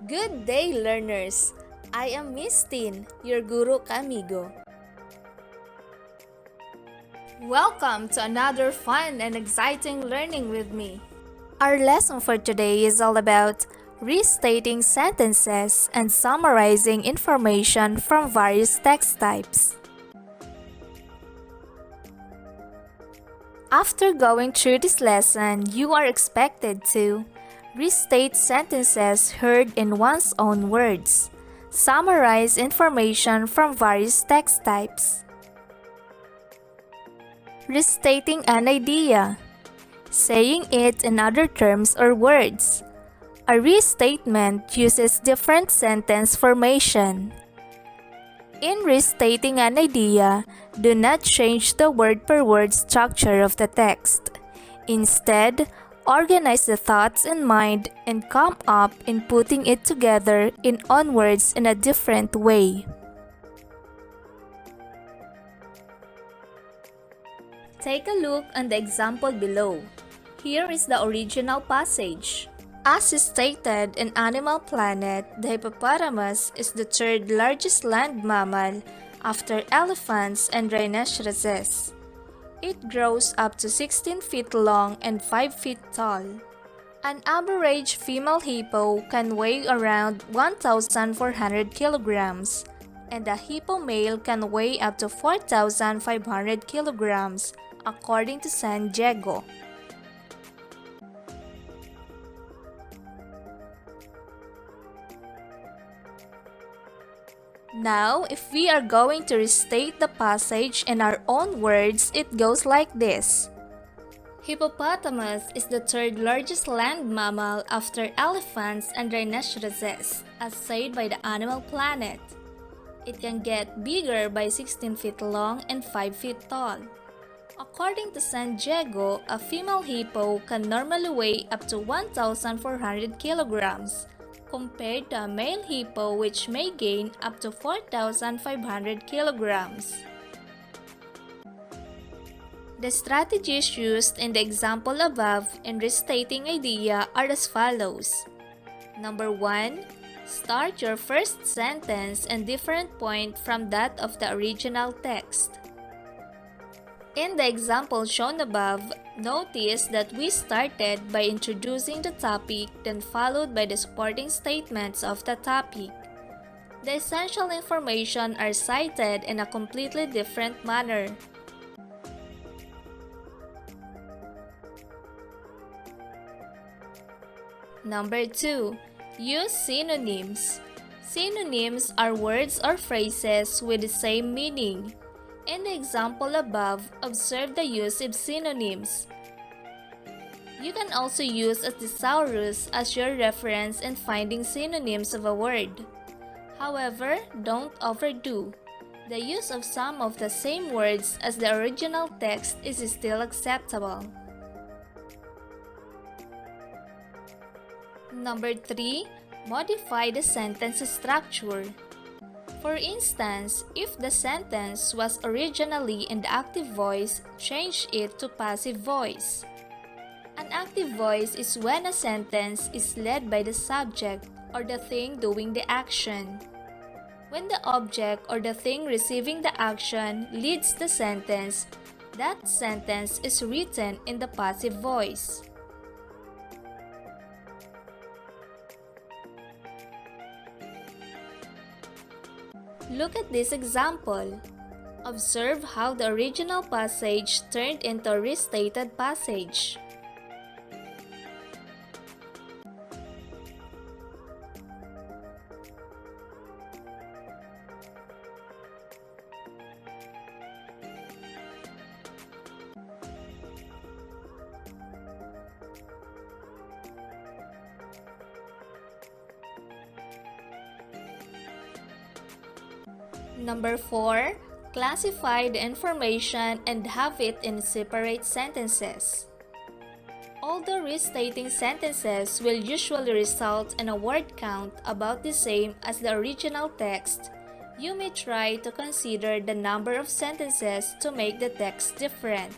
Good day, learners! I am Miss Tin, your guru kamigo. Welcome to another fun and exciting learning with me. Our lesson for today is all about restating sentences and summarizing information from various text types. After going through this lesson, you are expected to restate sentences heard in one's own words, summarize information from various text types, restating an idea, saying it in other terms or words. A restatement uses different sentence formation. In restating an idea, do not change the word-per-word structure of the text. Instead, organize the thoughts in mind and come up in putting it together in own words in a different way. Take a look on the example below. Here is the original passage. As stated in Animal Planet, the hippopotamus is the third largest land mammal after elephants and rhinoceroses. It grows up to 16 feet long and 5 feet tall. An average female hippo can weigh around 1,400 kilograms, and a hippo male can weigh up to 4,500 kilograms, according to San Diego. Now, if we are going to restate the passage in our own words, it goes like this. Hippopotamus is the third largest land mammal after elephants and rhinoceroses, as said by the Animal Planet. It can get bigger by 16 feet long and 5 feet tall. According to San Diego, a female hippo can normally weigh up to 1,400 kilograms, compared to a male hippo which may gain up to 4,500 kilograms. The strategies used in the example above in restating idea are as follows. Number 1. Start your first sentence and different point from that of the original text. In the example shown above, notice that we started by introducing the topic, then followed by the supporting statements of the topic. The essential information are cited in a completely different manner. Number 2. Use synonyms. Synonyms are words or phrases with the same meaning. In the example above, observe the use of synonyms. You can also use a thesaurus as your reference in finding synonyms of a word. However, don't overdo. The use of some of the same words as the original text is still acceptable. Number 3. Modify the sentence structure. For instance, if the sentence was originally in the active voice, change it to passive voice. An active voice is when a sentence is led by the subject or the thing doing the action. When the object or the thing receiving the action leads the sentence, that sentence is written in the passive voice. Look at this example. Observe how the original passage turned into a restated passage. Number 4. Classify the information and have it in separate sentences. Although restating sentences will usually result in a word count about the same as the original text, you may try to consider the number of sentences to make the text different.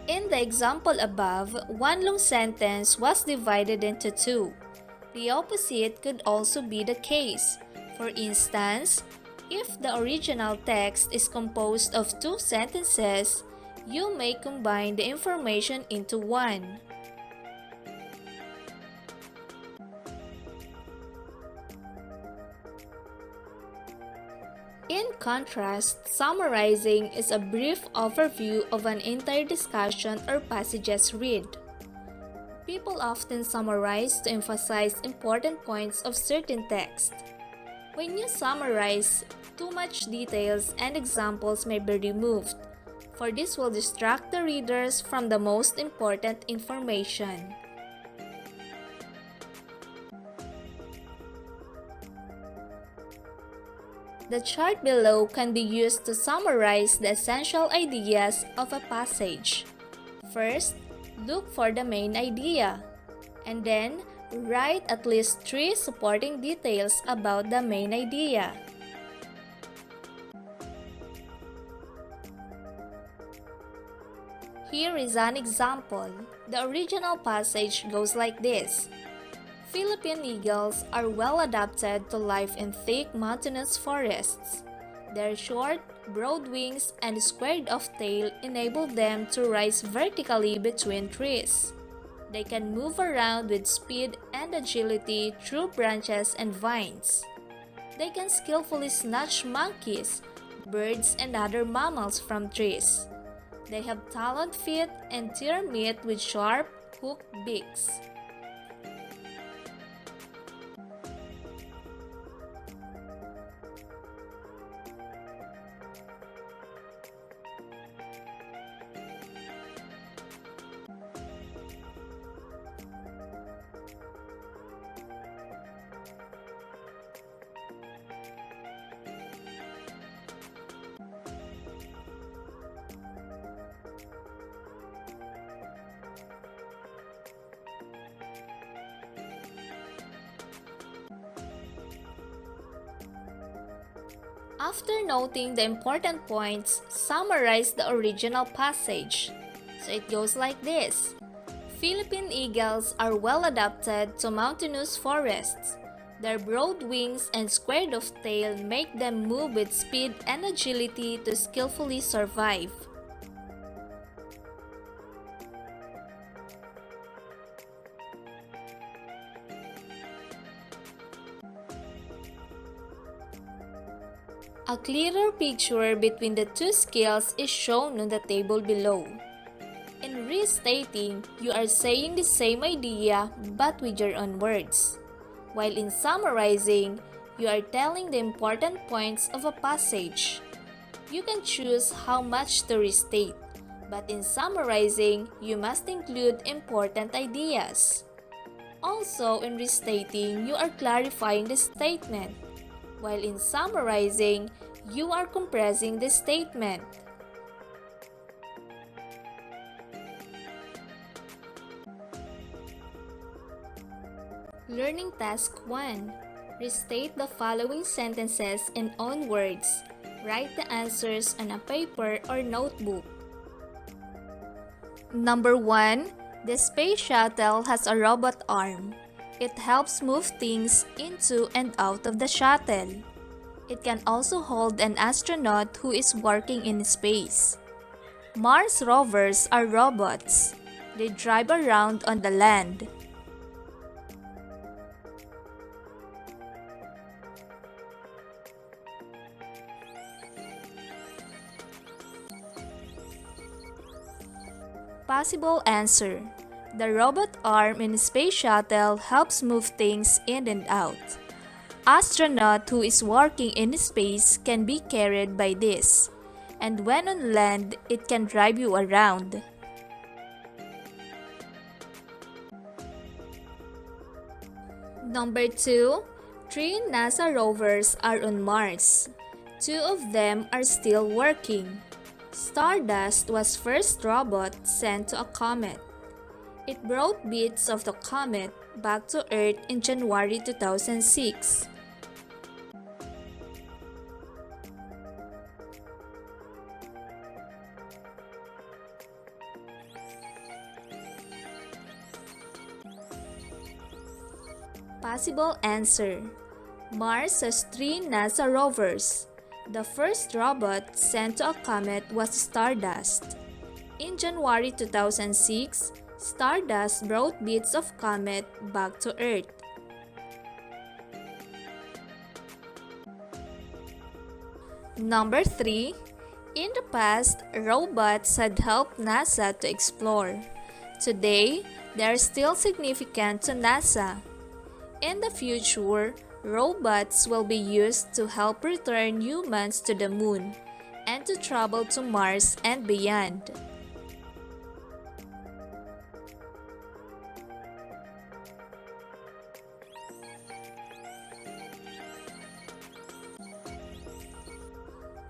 In the example above, one long sentence was divided into two. The opposite could also be the case. For instance, if the original text is composed of two sentences, you may combine the information into one. In contrast, summarizing is a brief overview of an entire discussion or passage's read. People often summarize to emphasize important points of certain text. When you summarize, too much details and examples may be removed, for this will distract the readers from the most important information. The chart below can be used to summarize the essential ideas of a passage. First, look for the main idea, and then write at least 3 supporting details about the main idea. Here is an example. The original passage goes like this. Philippine eagles are well adapted to life in thick mountainous forests. Their short, broad wings and squared-off tail enable them to rise vertically between trees. They can move around with speed and agility through branches and vines. They can skillfully snatch monkeys, birds, and other mammals from trees. They have taloned feet and tear meat with sharp, hooked beaks. After noting the important points, summarize the original passage. So it goes like this. Philippine eagles are well adapted to mountainous forests. Their broad wings and squared-off tail make them move with speed and agility to skillfully survive. A clearer picture between the two skills is shown on the table below. In restating, you are saying the same idea but with your own words. While in summarizing, you are telling the important points of a passage. You can choose how much to restate, but in summarizing, you must include important ideas. Also, in restating, you are clarifying the statement, while in summarizing, you are compressing the statement. Learning Task 1. Restate the following sentences in own words. Write the answers on a paper or notebook. Number 1. The space shuttle has a robot arm. It helps move things into and out of the shuttle. It can also hold an astronaut who is working in space. Mars rovers are robots. They drive around on the land. Possible answer. The robot arm in space shuttle helps move things in and out. Astronaut who is working in space can be carried by this, and when on land, it can drive you around. Number 2. 3 NASA rovers are on Mars. 2 of them are still working. Stardust was first robot sent to a comet. It brought bits of the comet back to Earth in January 2006. Possible answer. Mars has 3 NASA rovers. The first robot sent to a comet was Stardust. In January 2006, Stardust brought bits of comet back to Earth. Number 3. In the past, robots had helped NASA to explore. Today, they are still significant to NASA. In the future, robots will be used to help return humans to the moon and to travel to Mars and beyond.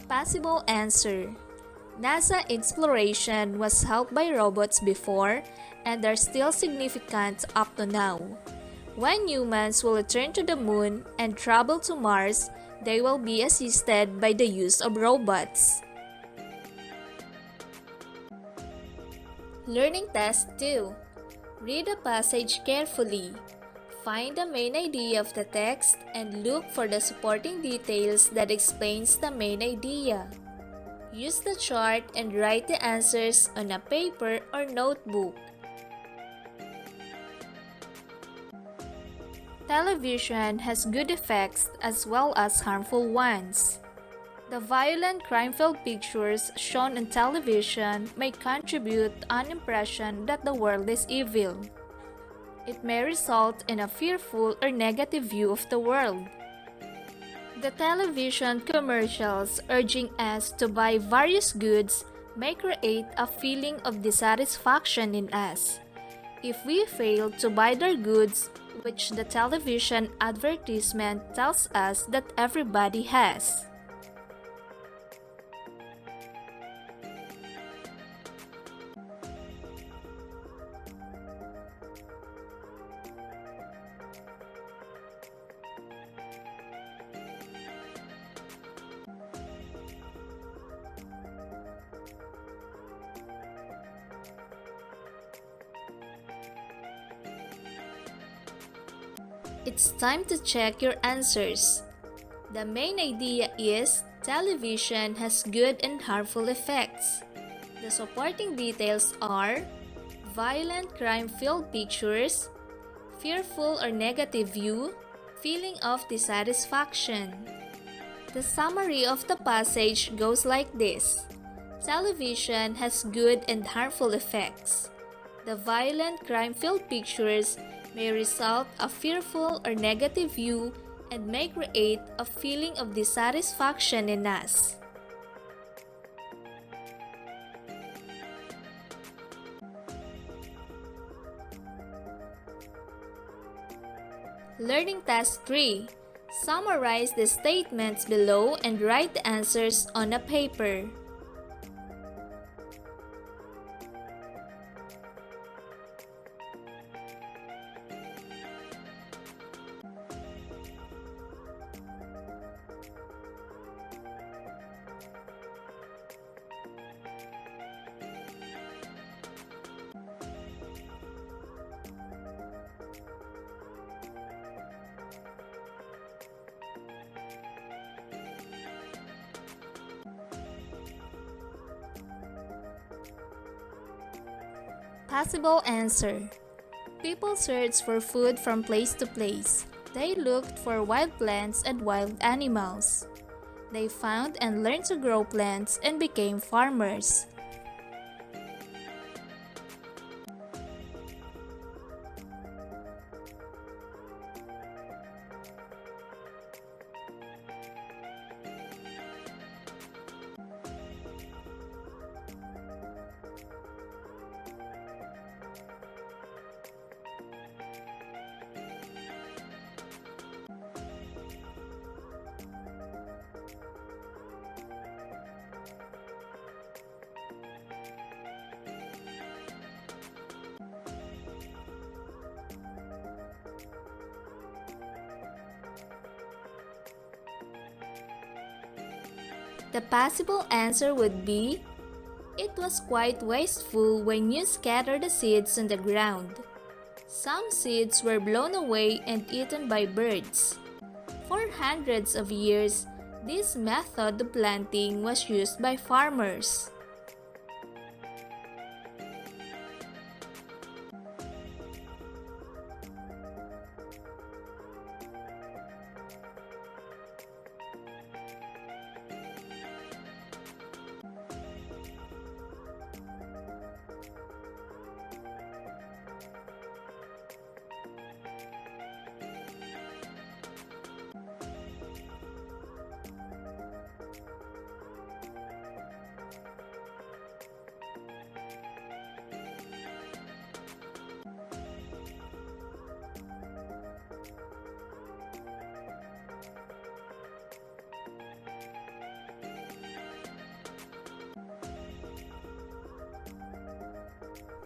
Possible answer. NASA exploration was helped by robots before and are still significant up to now. When humans will return to the moon and travel to Mars, they will be assisted by the use of robots. Learning Test 2. Read the passage carefully. Find the main idea of the text and look for the supporting details that explains the main idea. Use the chart and write the answers on a paper or notebook. Television has good effects as well as harmful ones. The violent crime-filled pictures shown on television may contribute an impression that the world is evil. It may result in a fearful or negative view of the world. The television commercials urging us to buy various goods may create a feeling of dissatisfaction in us. If we fail to buy their goods, which the television advertisement tells us that everybody has. It's time to check your answers. The main idea is television has good and harmful effects. The supporting details are violent crime-filled pictures, fearful or negative view, feeling of dissatisfaction. The summary of the passage goes like this. Television has good and harmful effects. The violent crime-filled pictures may result a fearful or negative view and may create a feeling of dissatisfaction in us. Learning Task 3. Summarize the statements below and write the answers on a paper. Possible answer. People searched for food from place to place. They looked for wild plants and wild animals. They found and learned to grow plants and became farmers. The possible answer would be, it was quite wasteful when you scatter the seeds on the ground. Some seeds were blown away and eaten by birds. For hundreds of years, this method of planting was used by farmers.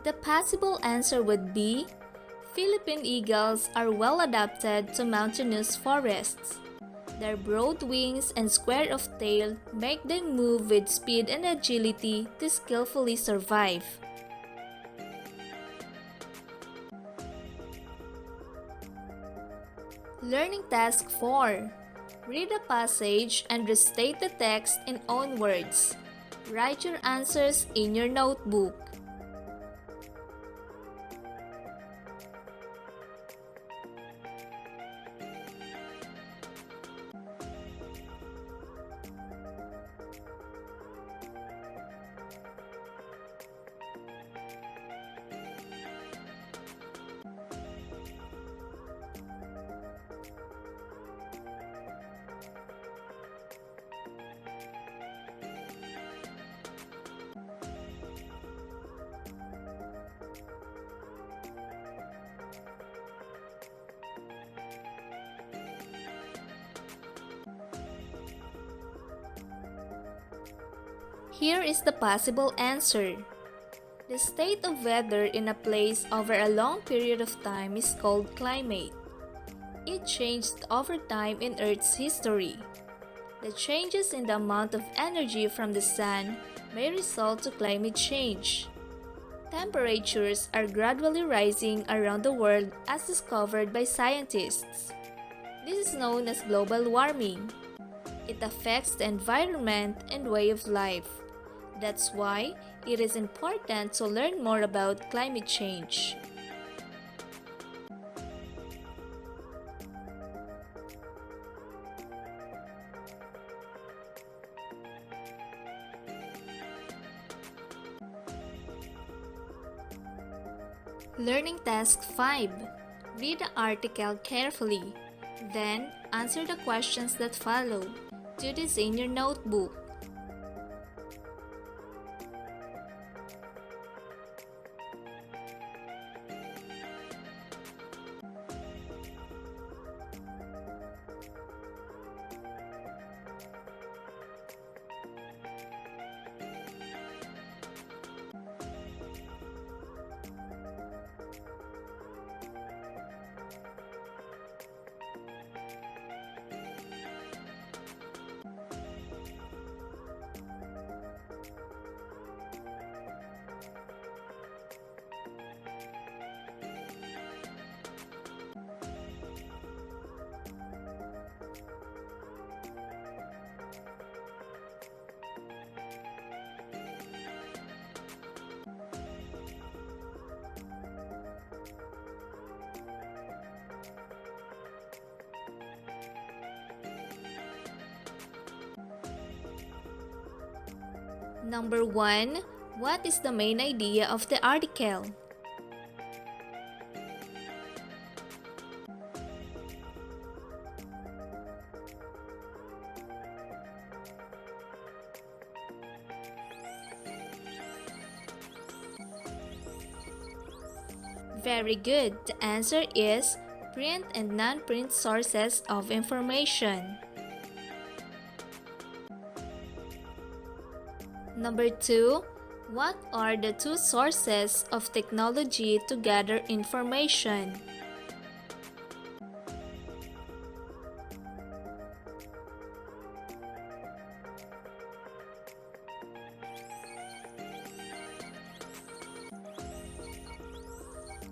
The possible answer would be Philippine eagles are well adapted to mountainous forests. Their broad wings and square of tail make them move with speed and agility to skillfully survive. Learning Task 4. Read a passage and restate the text in own words. Write your answers in your notebook. Here is the possible answer. The state of weather in a place over a long period of time is called climate. It changed over time in Earth's history. The changes in the amount of energy from the sun may result to climate change. Temperatures are gradually rising around the world as discovered by scientists. This is known as global warming. It affects the environment and way of life. That's why it is important to learn more about climate change. Learning Task 5. Read the article carefully. Then, answer the questions that follow. Do this in your notebook. Number 1. What is the main idea of the article? Very good. The answer is print and non-print sources of information. Number 2. What are the two sources of technology to gather information?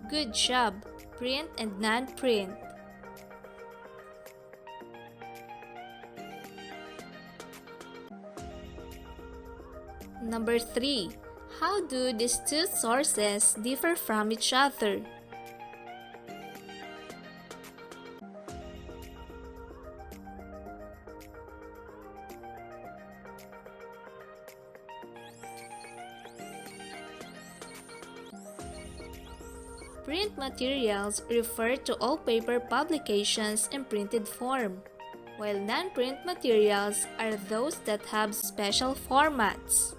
Good job! print and non-print. Number 3. How do these two sources differ from each other? Print materials refer to all paper publications in printed form, while non-print materials are those that have special formats.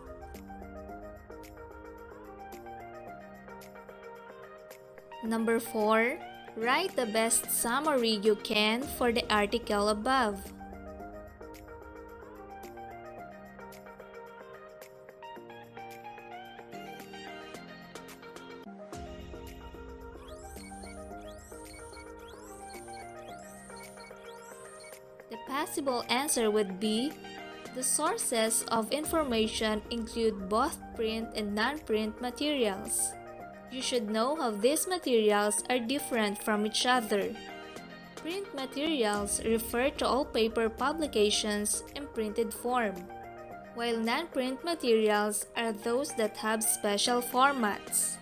Number 4. Write the best summary you can for the article above. The possible answer would be, the sources of information include both print and non-print materials. You should know how these materials are different from each other. Print materials refer to all paper publications in printed form, while non-print materials are those that have special formats.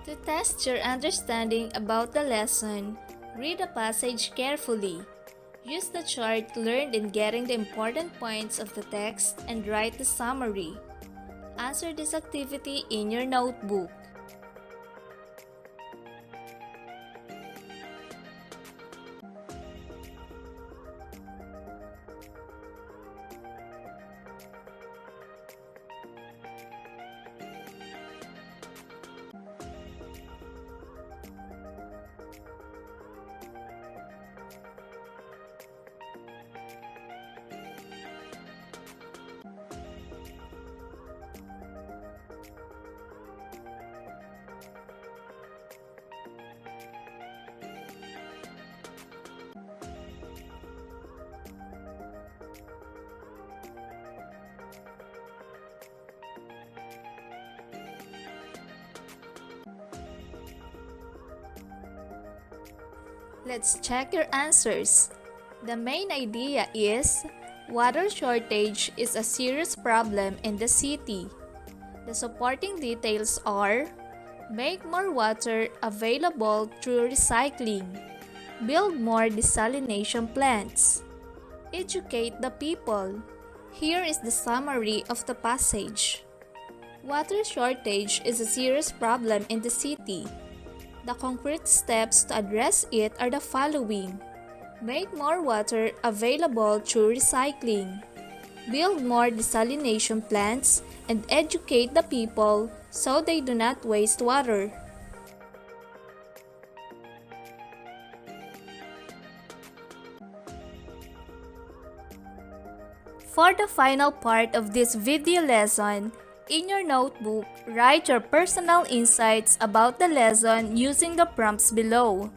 To test your understanding about the lesson, read the passage carefully. Use the chart learned in getting the important points of the text and write the summary. Answer this activity in your notebook. Let's check your answers. The main idea is, water shortage is a serious problem in the city. The supporting details are, make more water available through recycling, build more desalination plants, educate the people. Here is the summary of the passage. Water shortage is a serious problem in the city. The concrete steps to address it are the following. Make more water available through recycling. Build more desalination plants and educate the people so they do not waste water. For the final part of this video lesson, in your notebook, write your personal insights about the lesson using the prompts below.